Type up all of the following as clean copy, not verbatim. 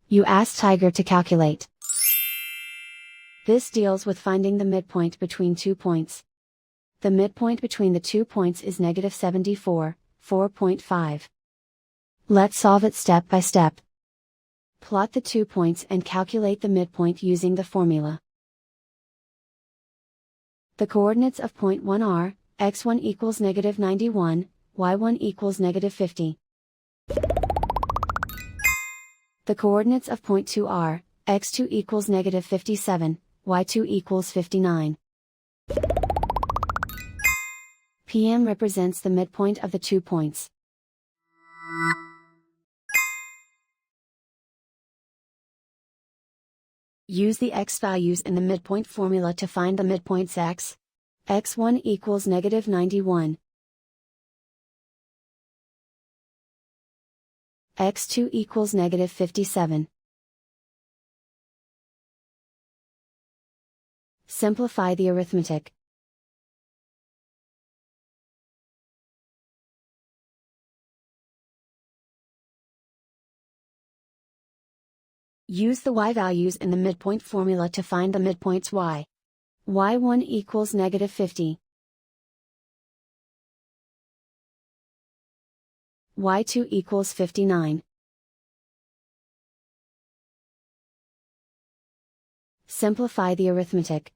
You ask Tiger to calculate. This deals with finding the midpoint between 2 points. The midpoint between the 2 points is -74, 4.5. Let's solve it step by step. Plot the 2 points and calculate the midpoint using the formula. The coordinates of point 1 are, x1 equals -91, y1 equals -50. The coordinates of point 2 are, x2 equals -57, y2 equals 59. PM represents the midpoint of the 2 points. Use the x values in the midpoint formula to find the midpoints x. x1 equals -91. x2 equals -57. Simplify the arithmetic. Use the y values in the midpoint formula to find the midpoints y. y1 equals -50. y2 equals 59. Simplify the arithmetic.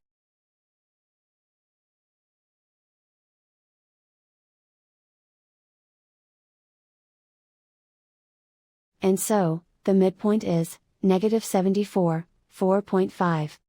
And so, the midpoint is -74, 4.5.